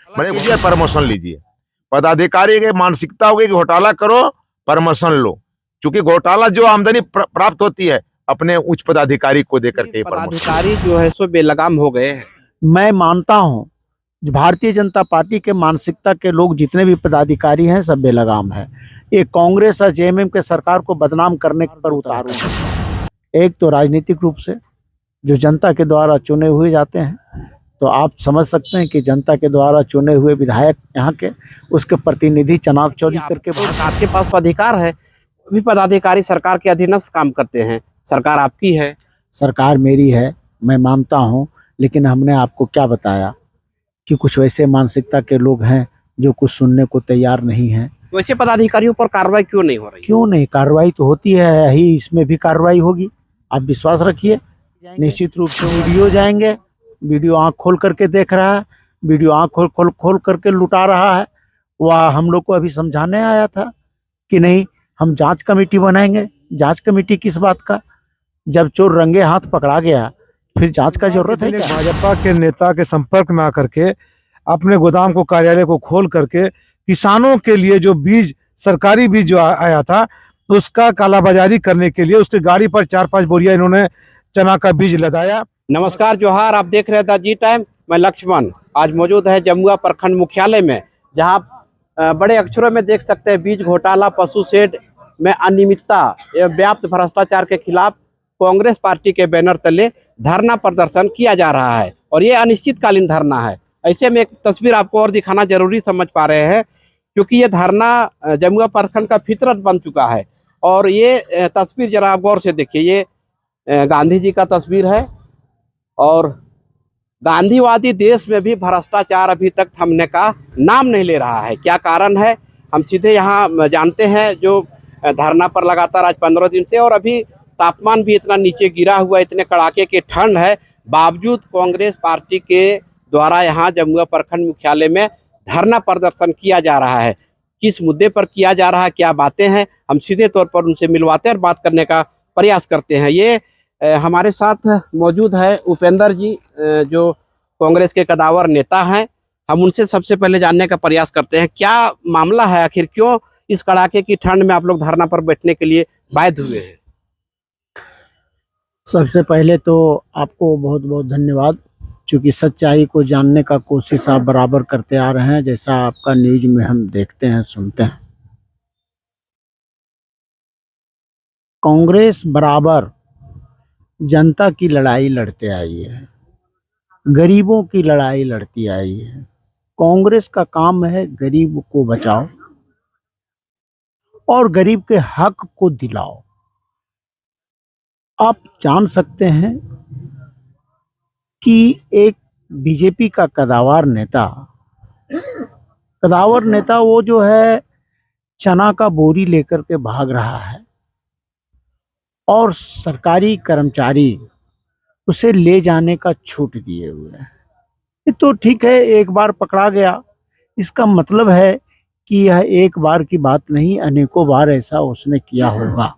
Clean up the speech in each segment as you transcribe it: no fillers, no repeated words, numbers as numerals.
मैंने कीजिए, परमोशन लीजिए। पदाधिकारी की मानसिकता होगी कि घोटाला करो, परमोशन लो, क्योंकि घोटाला जो आमदनी प्राप्त होती है अपने उच्च पदाधिकारी को देकर के पदाधिकारी जो है सो बेलगाम हो गए हैं। मैं मानता हूं भारतीय जनता पार्टी के मानसिकता के लोग जितने भी पदाधिकारी हैं सब बेलगाम है। ये कांग्रेस और जेएमएम के सरकार को बदनाम करने पर उतारू। एक तो राजनीतिक रूप से जो जनता के द्वारा चुने हुए जाते हैं, तो आप समझ सकते हैं कि जनता के द्वारा चुने हुए विधायक यहाँ के उसके प्रतिनिधि चुनाव चोरी करके आपके पास तो अधिकार है, भी पदाधिकारी सरकार के अधीनस्थ काम करते हैं। सरकार आपकी है। सरकार मेरी है, मैं मानता हूं, लेकिन हमने आपको क्या बताया कि कुछ वैसे मानसिकता के लोग हैं जो कुछ सुनने को तैयार नहीं हैं। वैसे पदाधिकारियों पर कार्रवाई क्यों नहीं हो रही? क्यों नहीं, कार्रवाई तो होती है ही, इसमें भी कार्रवाई होगी, आप विश्वास रखिए। निश्चित रूप से वीडियो जाएंगे, वीडियो आंख खोल करके देख रहा है, वीडियो आंख खोल करके लुटा रहा है। वह हम लोग को अभी समझाने आया था कि नहीं, हम जांच कमेटी बनाएंगे। जांच कमेटी किस बात का? जब चोर रंगे हाथ पकड़ा गया फिर जांच का जरूरत है क्या? भाजपा के नेता के संपर्क में आकर के अपने गोदाम को, कार्यालय को खोल करके किसानों के लिए जो बीज, सरकारी बीज जो आया था, उसका कालाबाजारी करने के लिए उसकी गाड़ी पर 4-5 बोरिया इन्होंने चना का बीज लदाया। नमस्कार, जोहार। आप देख रहे थे जी टाइम। मैं लक्ष्मण आज मौजूद है जमुआ प्रखंड मुख्यालय में, जहां बड़े अक्षरों में देख सकते हैं बीज घोटाला, पशु शेड में अनियमितता एवं व्याप्त भ्रष्टाचार के खिलाफ कांग्रेस पार्टी के बैनर तले धरना प्रदर्शन किया जा रहा है और ये अनिश्चितकालीन धरना है। ऐसे में एक तस्वीर आपको और दिखाना जरूरी समझ पा रहे हैं, क्योंकि ये धरना जमुआ प्रखंड का फितरत बन चुका है। और ये तस्वीर जरा आप गौर से देखिए, ये गांधी जी का तस्वीर है और गांधीवादी देश में भी भ्रष्टाचार अभी तक थमने का नाम नहीं ले रहा है। क्या कारण है, हम सीधे यहाँ जानते हैं। जो धरना पर लगातार आज 15 दिन से, और अभी तापमान भी इतना नीचे गिरा हुआ, इतने कड़ाके की ठंड है, बावजूद कांग्रेस पार्टी के द्वारा यहाँ जमुआ प्रखंड मुख्यालय में धरना प्रदर्शन किया जा रहा है। किस मुद्दे पर किया जा रहा है, क्या बातें हैं, हम सीधे तौर पर उनसे मिलवाते हैं और बात करने का प्रयास करते हैं। ये हमारे साथ मौजूद है उपेंद्र जी, जो कांग्रेस के कदावर नेता हैं। हम उनसे सबसे पहले जानने का प्रयास करते हैं क्या मामला है, आखिर क्यों इस कड़ाके की ठंड में आप लोग धरना पर बैठने के लिए बाध्य हुए हैं? सबसे पहले तो आपको बहुत बहुत धन्यवाद, क्योंकि सच्चाई को जानने का कोशिश आप बराबर करते आ रहे हैं, जैसा आपका न्यूज में हम देखते हैं, सुनते हैं। कांग्रेस बराबर जनता की लड़ाई लड़ते आई है, गरीबों की लड़ाई लड़ती आई है। कांग्रेस का काम है गरीब को बचाओ और गरीब के हक को दिलाओ। आप जान सकते हैं कि एक बीजेपी का कदावर नेता वो जो है चना का बोरी लेकर के भाग रहा है और सरकारी कर्मचारी उसे ले जाने का छूट दिए हुए हैं। ये तो ठीक है, एक बार पकड़ा गया, इसका मतलब है कि यह एक बार की बात नहीं, अनेकों बार ऐसा उसने किया होगा।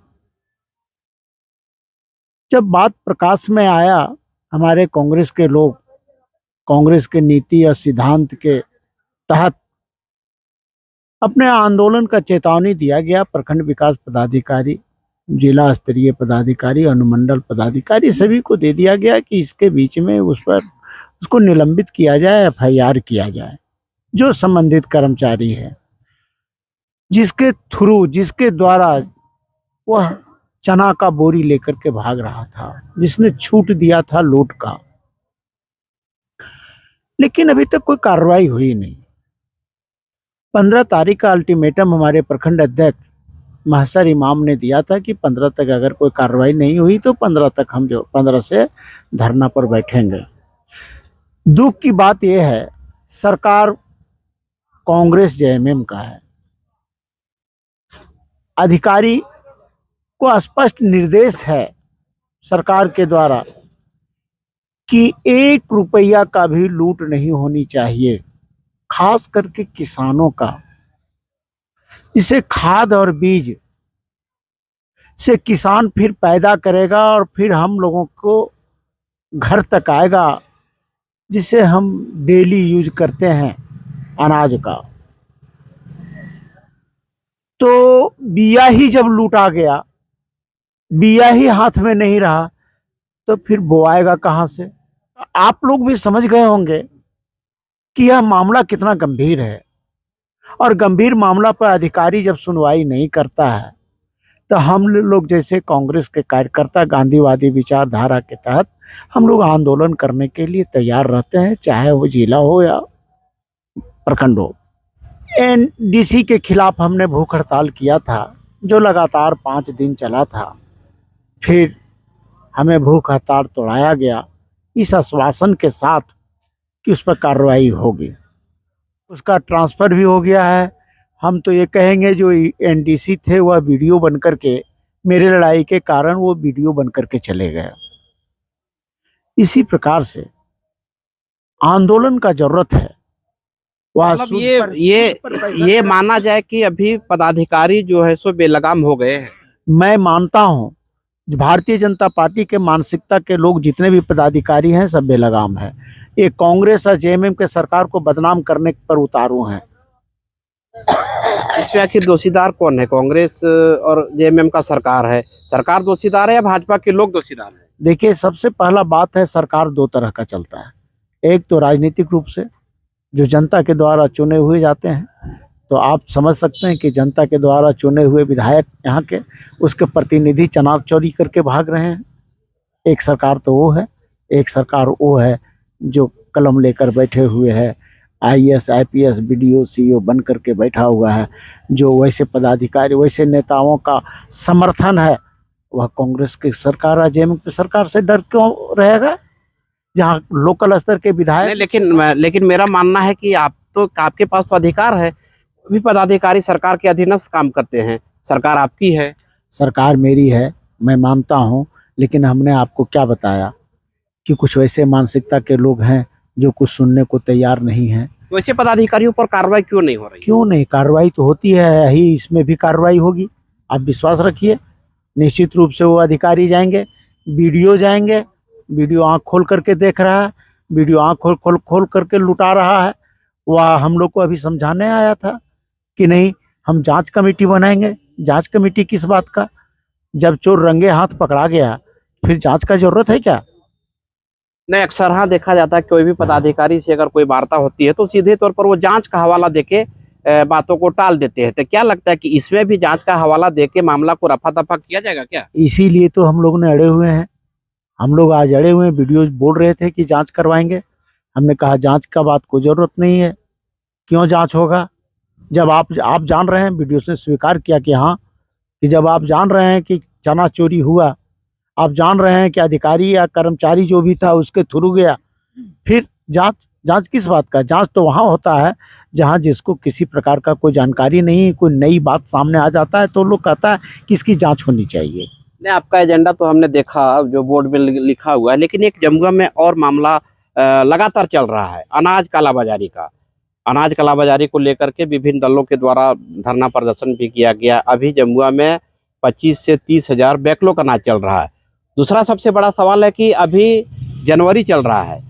जब बात प्रकाश में आया, हमारे कांग्रेस के लोग, कांग्रेस के नीति और सिद्धांत के तहत अपने आंदोलन का चेतावनी दिया गया। प्रखंड विकास पदाधिकारी, जिला स्तरीय पदाधिकारी, अनुमंडल पदाधिकारी सभी को दे दिया गया कि इसके बीच में उसको निलंबित किया जाए, एफआईआर किया जाए। जो संबंधित कर्मचारी है, जिसके द्वारा वह चना का बोरी लेकर के भाग रहा था, जिसने छूट दिया था लूट का, लेकिन अभी तक कोई कार्रवाई हुई नहीं। 15 तारीख का अल्टीमेटम हमारे प्रखंड अध्यक्ष महसर इमाम ने दिया था कि 15 तक अगर कोई कार्रवाई नहीं हुई तो 15 से धरना पर बैठेंगे। दुख की बात यह है, सरकार कांग्रेस जेएमएम का है। अधिकारी को स्पष्ट निर्देश है सरकार के द्वारा कि 1 रुपया का भी लूट नहीं होनी चाहिए, खास करके किसानों का। इसे खाद और बीज से किसान फिर पैदा करेगा और फिर हम लोगों को घर तक आएगा, जिसे हम डेली यूज करते हैं। अनाज का। तो बिया ही जब लूटा गया, बिया ही हाथ में नहीं रहा, तो फिर बोआएगा कहां से। आप लोग भी समझ गए होंगे कि यह मामला कितना गंभीर है, और गंभीर मामला पर अधिकारी जब सुनवाई नहीं करता है तो हम लोग जैसे कांग्रेस के कार्यकर्ता गांधीवादी विचारधारा के तहत हम लोग आंदोलन करने के लिए तैयार रहते हैं, चाहे वो जिला हो या प्रखंड हो। एनडीसी के खिलाफ हमने भूख हड़ताल किया था, जो लगातार 5 दिन चला था। फिर हमें भूख हड़ताल तोड़ाया गया इस आश्वासन के साथ कि उस पर कार्रवाई होगी। उसका ट्रांसफर भी हो गया है। हम तो ये कहेंगे जो एनडीसी थे वह वीडियो बन करके, मेरे लड़ाई के कारण वो वीडियो बन करके चले गए। इसी प्रकार से आंदोलन का जरूरत है। वह मतलब ये माना जाए कि अभी पदाधिकारी जो है सो बेलगाम हो गए हैं। मैं मानता हूं भारतीय जनता पार्टी के मानसिकता के लोग जितने भी पदाधिकारी हैं सब बेलगाम हैं। ये कांग्रेस और जेएमएम के सरकार को बदनाम करने पर उतारू हैं। इसमें आखिर दोषीदार कौन है? कांग्रेस और जेएमएम का सरकार है? सरकार दोषीदार है या भाजपा के लोग दोषीदार हैं? देखिए, सबसे पहला बात है, सरकार 2 तरह का चलता है। एक तो राजनीतिक रूप से, जो जनता के द्वारा चुने हुए जाते हैं। तो आप समझ सकते हैं कि जनता के द्वारा चुने हुए विधायक यहाँ के, उसके प्रतिनिधि चुनाव चोरी करके भाग रहे हैं। एक सरकार तो वो है। एक सरकार वो है जो कलम लेकर बैठे हुए है, आईएएस आईपीएस बीडीओ सीईओ बन करके बैठा हुआ है, जो वैसे पदाधिकारी वैसे नेताओं का समर्थन है। वह कांग्रेस की सरकार है, जेएमएम की सरकार से डर क्यों रहेगा, जहाँ लोकल स्तर के विधायक। लेकिन मेरा मानना है कि आपके पास तो अधिकार है। भी पदाधिकारी सरकार के अधीनस्थ काम करते हैं। सरकार आपकी है। सरकार मेरी है, मैं मानता हूँ, लेकिन हमने आपको क्या बताया कि कुछ वैसे मानसिकता के लोग हैं जो कुछ सुनने को तैयार नहीं हैं। वैसे पदाधिकारियों पर कार्रवाई क्यों नहीं हो रही? क्यों नहीं, कार्रवाई तो होती है ही, इसमें भी कार्रवाई होगी, आप विश्वास रखिए। निश्चित रूप से वो अधिकारी जाएंगे, वीडियो जाएंगे, वीडियो आँख खोल करके देख रहा है, वीडियो आँख खोल करके लुटा रहा है। वह हम लोग को अभी समझाने आया था कि नहीं, हम जांच कमेटी बनाएंगे। जांच कमेटी किस बात का? जब चोर रंगे हाथ पकड़ा गया, फिर जांच का जरूरत है क्या? नहीं, अक्सर हाँ देखा जाता है, कोई भी पदाधिकारी से अगर कोई वार्ता होती है तो सीधे तौर पर वो जांच का हवाला देके बातों को टाल देते हैं। तो क्या लगता है कि इसमें भी जांच का हवाला देके मामला को रफा दफा किया जाएगा क्या? इसीलिए तो हम लोग ने अड़े हुए हैं। हम लोग आज अड़े हुए हैं। वीडियो बोल रहे थे कि जांच करवाएंगे। हमने कहा जांच का बात कोई जरूरत नहीं है। क्यों जांच होगा जब आप जान रहे हैं? वीडियो से स्वीकार किया कि हाँ, कि जब आप जान रहे हैं कि चना चोरी हुआ, आप जान रहे हैं कि अधिकारी या कर्मचारी जो भी था उसके थ्रू गया, फिर जांच किस बात का? जांच तो वहाँ होता है जहाँ जिसको किसी प्रकार का कोई जानकारी नहीं, कोई नई बात सामने आ जाता है तो लोग कहता है कि इसकी जांच होनी चाहिए। नहीं, आपका एजेंडा तो हमने देखा जो बोर्ड में लिखा हुआ है, लेकिन एक जमुआ में और मामला लगातार चल रहा है, अनाज कालाबाजारी का। अनाज कालाबाजारी को लेकर के विभिन्न दलों के द्वारा धरना प्रदर्शन भी किया गया। अभी जमुआ में 25 से 30 हजार बैकलॉग अनाज चल रहा है। दूसरा सबसे बड़ा सवाल है कि अभी जनवरी चल रहा है,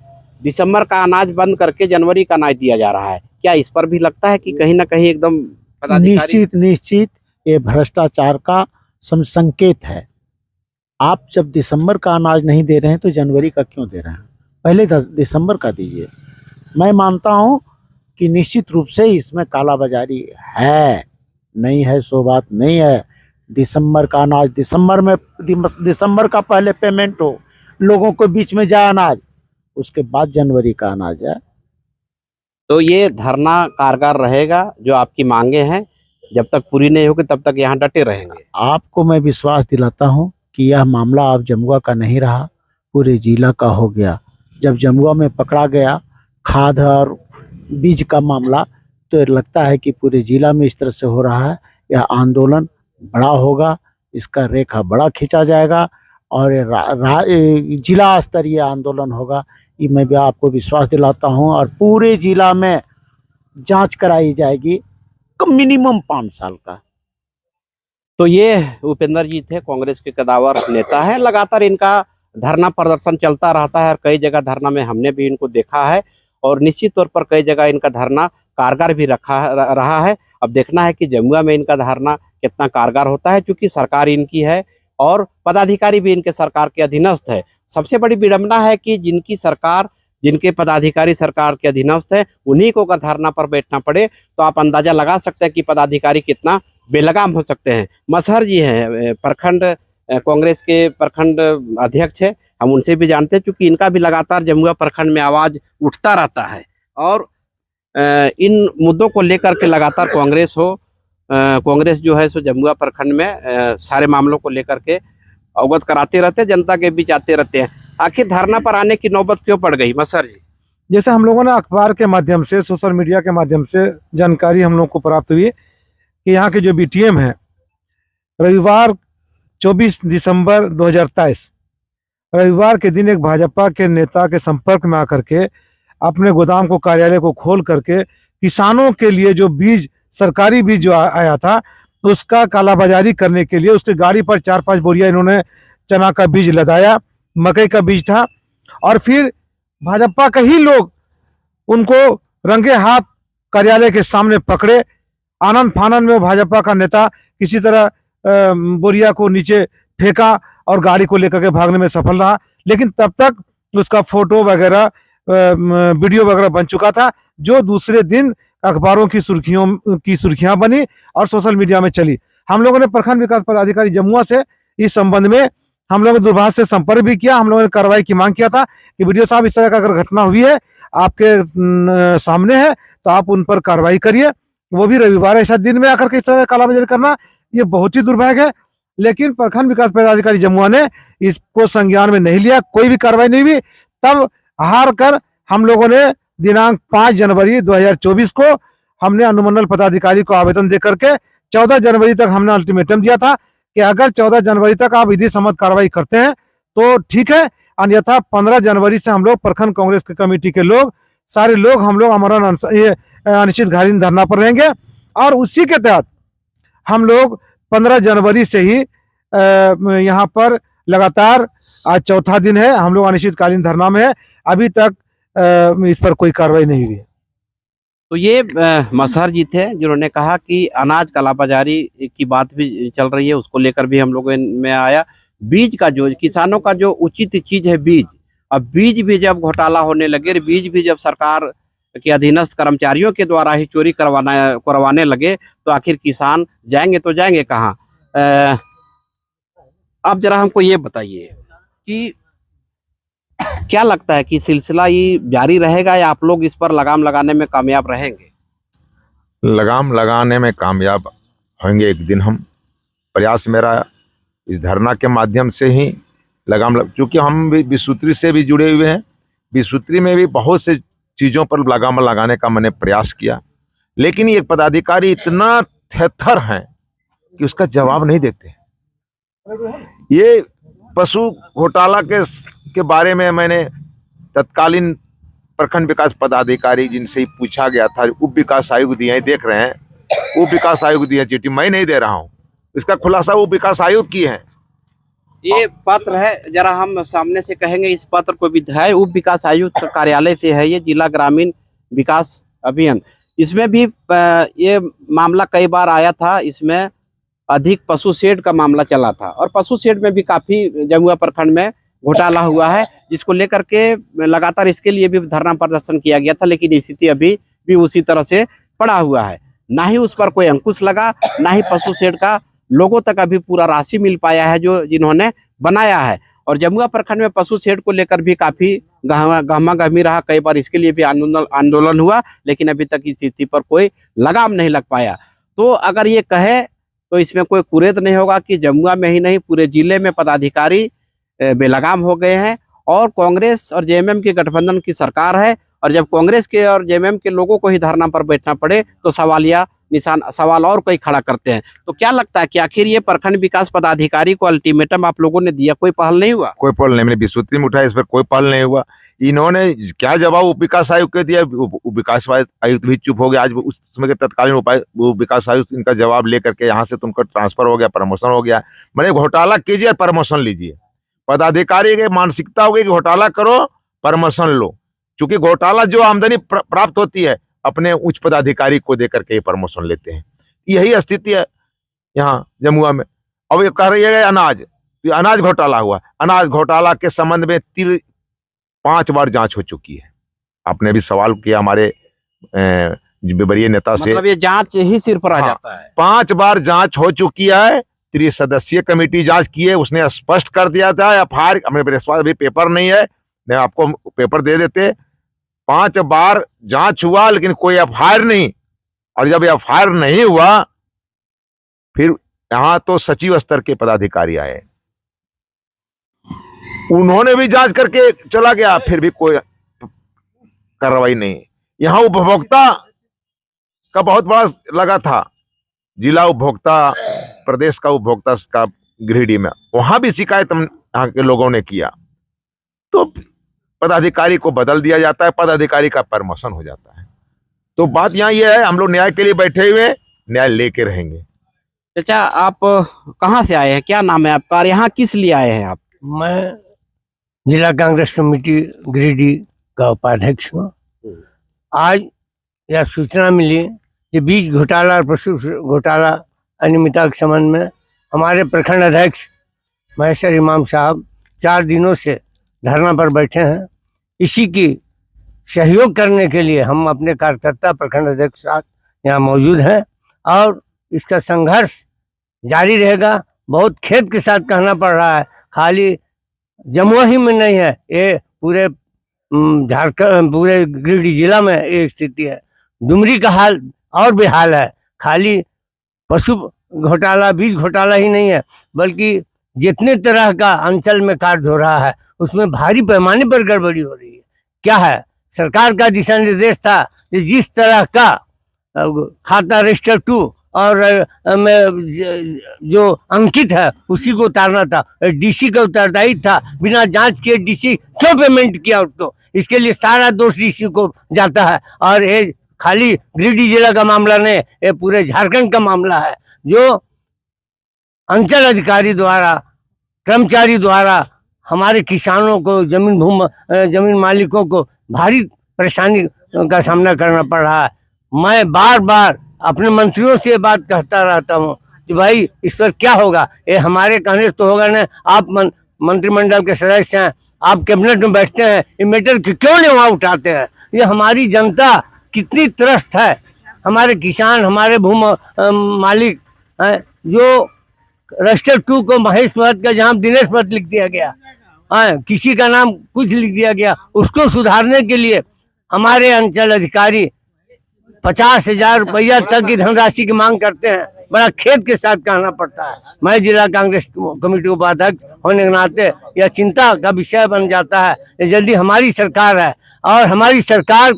दिसंबर का अनाज बंद करके जनवरी का अनाज दिया जा रहा है। क्या इस पर भी लगता है कि कहीं ना कहीं एकदम निश्चित ये भ्रष्टाचार का संकेत है। आप जब दिसंबर का अनाज नहीं दे रहे हैं तो जनवरी का क्यों दे रहे हैं? पहले दिसंबर का दीजिए। मैं मानता हूं कि निश्चित रूप से इसमें कालाबाजारी है, नहीं है सो बात नहीं है। दिसंबर का अनाज दिसंबर का पहले पेमेंट हो, लोगों को बीच में जाए अनाज, उसके बाद जनवरी का अनाज है। तो ये धरना कारगर रहेगा, जो आपकी मांगे हैं जब तक पूरी नहीं होगी तब तक यहाँ डटे रहेंगे। आपको मैं विश्वास दिलाता हूँ कि यह मामला अब जमुआ का नहीं रहा, पूरे जिला का हो गया। जब जमुआ में पकड़ा गया खाद और बीज का मामला, तो लगता है कि पूरे जिला में इस तरह से हो रहा है। यह आंदोलन बड़ा होगा, इसका रेखा बड़ा खींचा जाएगा और जिला स्तरीय आंदोलन होगा, ये मैं भी आपको विश्वास दिलाता हूं। और पूरे जिला में जांच कराई जाएगी, मिनिमम 5 साल का। तो ये उपेंद्र जी थे, कांग्रेस के कदावर नेता है। लगातार इनका धरना प्रदर्शन चलता रहता है और कई जगह धरना में हमने भी इनको देखा है और निश्चित तौर पर कई जगह इनका धरना कारगर भी रहा है। अब देखना है कि जमुआ में इनका धरना कितना कारगर होता है, क्योंकि सरकार इनकी है और पदाधिकारी भी इनके सरकार के अधीनस्थ है। सबसे बड़ी विडंबना है कि जिनकी सरकार, जिनके पदाधिकारी सरकार के अधीनस्थ है, उन्हीं को अगर धरना पर बैठना पड़े तो आप अंदाजा लगा सकते हैं कि पदाधिकारी कितना बेलगाम हो सकते हैं। मसहर जी हैं प्रखंड कांग्रेस के प्रखंड अध्यक्ष है, हम उनसे भी जानते हैं, क्योंकि इनका भी लगातार जमुआ प्रखंड में आवाज उठता रहता है और इन मुद्दों को लेकर के लगातार कांग्रेस जो है सो जमुआ प्रखंड में सारे मामलों को लेकर के अवगत कराते रहते हैं, जनता के बीच आते रहते हैं। आखिर धरना पर आने की नौबत क्यों पड़ गई मसहर जी? जैसे हम लोगों ने अखबार के माध्यम से, सोशल मीडिया के माध्यम से जानकारी हम लोग को प्राप्त हुई कि यहाँ के जो बीटीएम है, रविवार 24 दिसंबर 2023 रविवार के दिन एक भाजपा के नेता के संपर्क में आकर के अपने गोदाम को, कार्यालय को खोल करके किसानों के लिए जो बीज, सरकारी बीज जो आया था, उसका कालाबाजारी करने के लिए उसके गाड़ी पर 4-5 बोरिया इन्होंने चना का बीज लदाया, मकई का बीज था, और फिर भाजपा के ही लोग उनको रंगे हाथ कार्यालय के सामने पकड़े। आनंद फानन में वो भाजपा का नेता किसी तरह बोरिया को नीचे फेंका और गाड़ी को लेकर के भागने में सफल रहा, लेकिन तब तक उसका फोटो वगैरह, वीडियो वगैरह बन चुका था, जो दूसरे दिन अखबारों की सुर्खियां बनी और सोशल मीडिया में चली। हम लोगों ने प्रखंड विकास पदाधिकारी जमुआ से इस संबंध में हम लोगों ने दूरभाष से संपर्क भी किया। हम लोगों ने कार्रवाई की मांग किया था कि वीडियो साहब, इस तरह का अगर घटना हुई है, आपके सामने है, तो आप उन पर कार्रवाई करिए। वो भी रविवार ऐसा दिन में आकर के इस तरह का कालाबाजारी करना, ये बहुत ही दुर्भाग्य है। लेकिन प्रखंड विकास पदाधिकारी जमुआ ने इसको संज्ञान में नहीं लिया, कोई भी कार्रवाई नहीं हुई। तब हार कर हम लोगों ने दिनांक 5 जनवरी 2024 को हमने अनुमंडल पदाधिकारी को आवेदन दे करके 14 जनवरी तक हमने अल्टीमेटम दिया था कि अगर 14 जनवरी तक आप विधि सम्मत कार्रवाई करते हैं तो ठीक है, अन्यथा 15 जनवरी से हम लोग प्रखंड कांग्रेस की कमेटी के लोग, सारे लोग, हम लोग आमरण अनिश्चितकालीन धरना पर रहेंगे। और उसी के तहत हम लोग 15 जनवरी से ही यहाँ पर लगातार, आज चौथा दिन है, हम लोग अनिश्चितकालीन धरना में है। अभी तक इस पर कोई कार्रवाई नहीं हुई है। तो ये मसहर जी थे जिन्होंने कहा कि अनाज कालाबाजारी की बात भी चल रही है, उसको लेकर भी हम लोगों में आया। बीज का जो किसानों का जो उचित चीज है बीज, अब बीज भी जब घोटाला होने लगे, बीज भी जब सरकार के अधीनस्थ कर्मचारियों के द्वारा ही चोरी करवाने लगे, तो आखिर किसान जाएंगे तो जाएंगे कहाँ? आप जरा हमको ये बताइए कि क्या लगता है कि सिलसिला ये जारी रहेगा या आप लोग इस पर लगाम लगाने में कामयाब रहेंगे? लगाम लगाने में कामयाब होंगे एक दिन हम। प्रयास मेरा इस धरना के माध्यम से ही क्योंकि हम भी विसूत्री से भी जुड़े हुए हैं, विसूत्री में भी बहुत से चीज़ों पर लगाम लगाने का मैंने प्रयास किया, लेकिन ये पदाधिकारी इतना थेथर हैं कि उसका जवाब नहीं देते। ये पशु घोटाला के बारे में मैंने तत्कालीन प्रखंड विकास पदाधिकारी जिनसे ही पूछा गया था, उप विकास आयुक्त दिए, देख रहे हैं, उप विकास आयुक्त दिए चिट्ठी, मैं नहीं दे रहा हूँ, इसका खुलासा उप विकास आयुक्त की है। ये पत्र है, जरा हम सामने से कहेंगे, इस पत्र को भी है, उप विकास आयुक्त कार्यालय से है, ये जिला ग्रामीण विकास अभियान। इसमें भी ये मामला कई बार आया था, इसमें अधिक पशु शेड का मामला चला था और पशु शेड में भी काफी जमुआ प्रखंड में घोटाला हुआ है, जिसको लेकर के लगातार इसके लिए भी धरना प्रदर्शन किया गया था, लेकिन स्थिति अभी भी उसी तरह से पड़ा हुआ है। ना ही उस पर कोई अंकुश लगा, ना ही पशु शेड का लोगों तक अभी पूरा राशि मिल पाया है जो जिन्होंने बनाया है। और जमुआ प्रखंड में पशु शेड को लेकर भी काफी गहमा-गहमी रहा, कई बार इसके लिए भी आंदोलन हुआ, लेकिन अभी तक इस स्थिति पर कोई लगाम नहीं लग पाया। तो अगर ये कहे तो इसमें कोई कुरेद नहीं होगा कि जमुआ में ही नहीं, पूरे जिले में पदाधिकारी बेलगाम हो गए हैं और कांग्रेस और जेएमएम के गठबंधन की सरकार है, और जब कांग्रेस के और जेएमएम के लोगों को ही धरना पर बैठना पड़े तो सवाल और कोई खड़ा करते हैं। तो क्या लगता है कि आखिर ये प्रखंड विकास पदाधिकारी को अल्टीमेटम आप लोगों ने दिया, कोई पहल नहीं हुआ? कोई पहल नहीं, मैंने विसूत्री में उठाया, इस पर कोई पहल नहीं हुआ। इन्होंने क्या जवाब उप विकास आयुक्त को दिया, उप विकास आयुक्त भी चुप हो गया। आज उस समय के तत्कालीन उप विकास आयुक्त इनका जवाब लेकर के यहाँ से तुमका ट्रांसफर हो गया, प्रमोशन हो गया। मैंने घोटाला कीजिए, प्रमोशन लीजिए। पदाधिकारी की मानसिकता हो गई कि घोटाला करो, प्रमोशन लो, क्योंकि घोटाला जो आमदनी प्राप्त होती है अपने उच्च पदाधिकारी को देकर के प्रमोशन लेते हैं। यही स्थिति है यहाँ जमुआ में। अब ये कह रही है अनाज, तो अनाज घोटाला हुआ। अनाज घोटाला के संबंध में 5 बार जांच हो चुकी है। आपने भी सवाल किया हमारे वरीय नेता से, मतलब ये जांच ही सिर पर आ जाता है। 5 बार जांच हो चुकी है। 3 सदस्यीय कमेटी जांच की है, उसने स्पष्ट कर दिया था। एफआईआर मेरे पास अभी पेपर नहीं है, मैं आपको पेपर दे देते। 5 बार जांच हुआ लेकिन कोई एफआईआर नहीं। और जब एफआईआर नहीं हुआ फिर यहां तो सचिव स्तर के पदाधिकारी आए, उन्होंने भी जांच करके चला गया, फिर भी कोई कार्रवाई नहीं। यहां उपभोक्ता का बहुत बड़ा लगा था, जिला उपभोक्ता, प्रदेश का उपभोक्ता का गिरिडीह में, वहां भी शिकायत हम यहाँ के लोगों ने किया। तो पदाधिकारी को बदल दिया जाता है, पदाधिकारी का प्रमोशन हो जाता है। तो बात यहाँ ये है, हम लोग न्याय के लिए बैठे हुए, न्याय लेके रहेंगे। चाचा, आप कहाँ से आए हैं, क्या नाम है आपका और यहाँ किस लिए आए हैं आप? मैं जिला कांग्रेस कमेटी गिरिडीह का उपाध्यक्ष हूँ। आज यह सूचना मिली कि बीज घोटाला और पशु घोटाला अनियमितता के संबंध में हमारे प्रखंड अध्यक्ष महेश्वर इमाम साहब 4 दिनों से धरना पर बैठे हैं। इसी की सहयोग करने के लिए हम अपने कार्यकर्ता प्रखंड अध्यक्ष साथ यहाँ मौजूद हैं और इसका संघर्ष जारी रहेगा। बहुत खेद के साथ कहना पड़ रहा है, खाली जमुआ ही में नहीं है, ये पूरे झारखंड, पूरे गिरिडीह जिला में ये स्थिति है। डुमरी का हाल और भी हाल है। खाली पशु घोटाला, बीज घोटाला ही नहीं है, बल्कि जितने तरह का अंचल में कार्य हो रहा है उसमें भारी पैमाने पर गड़बड़ी हो रही है। क्या है, सरकार का दिशा निर्देश था कि जिस तरह का खाता रजिस्टर 2 और जो अंकित है उसी को उतारना था। डीसी का उत्तरदायी था, बिना जांच किए डीसी क्यों पेमेंट किया उसको, इसके लिए सारा दोष डीसी को जाता है। और ये खाली गिरिडीह जिला का मामला नहीं, ये पूरे झारखंड का मामला है, जो अंचल अधिकारी द्वारा, कर्मचारी द्वारा हमारे किसानों को, जमीन मालिकों को भारी परेशानी का सामना करना पड़ रहा है। मैं बार बार अपने मंत्रियों से बात कहता रहता हूँ कि भाई इस पर क्या होगा। ये हमारे कहने से तो होगा नहीं, आप मंत्रिमंडल के सदस्य हैं, आप कैबिनेट में बैठते हैं, ये मैटर क्यों नहीं वहाँ उठाते हैं। ये हमारी जनता कितनी त्रस्त है, हमारे किसान, हमारे मालिक हैं, जो रजिस्टर 2 को महेश भट्ट का जहाँ दिनेश भट्ट लिख दिया गया, किसी का नाम कुछ लिख दिया गया, उसको सुधारने के लिए हमारे अंचल अधिकारी 50,000 रुपया तक की धनराशि की मांग करते हैं। बड़ा खेद के साथ कहना पड़ता है। मैं जिला कांग्रेस कमेटी उपाध्यक्ष होने के नाते यह चिंता का विषय बन जाता है। ये जल्दी हमारी सरकार है और हमारी सरकार,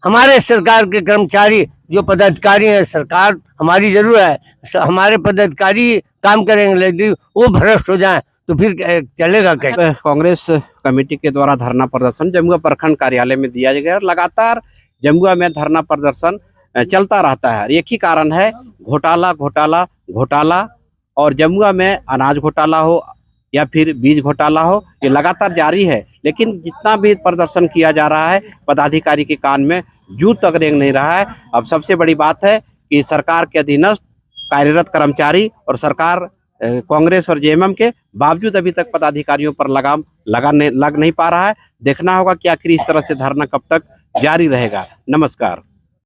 हमारे सरकार के कर्मचारी जो पदाधिकारी हैं, सरकार हमारी जरूर है, हमारे पदाधिकारी काम करेंगे, लेकिन वो भ्रष्ट हो जाए तो फिर चलेगा कैसे। कांग्रेस कमेटी के द्वारा धरना प्रदर्शन जमुआ प्रखंड कार्यालय में दिया गया। लगातार जमुआ में धरना प्रदर्शन चलता रहता है। एक ही कारण है, घोटाला घोटाला घोटाला, और जमुआ में अनाज घोटाला हो या फिर बीज घोटाला हो, ये लगातार जारी है। लेकिन जितना भी प्रदर्शन किया जा रहा है, पदाधिकारी के कान में जूं तक रेंग नहीं रहा है। अब सबसे बड़ी बात है कि सरकार के अधीनस्थ कार्यरत कर्मचारी और सरकार कांग्रेस और जेएमएम के बावजूद अभी तक पदाधिकारियों पर लगाम लग नहीं पा रहा है। देखना होगा कि आखिर इस तरह से धरना कब तक जारी रहेगा। नमस्कार।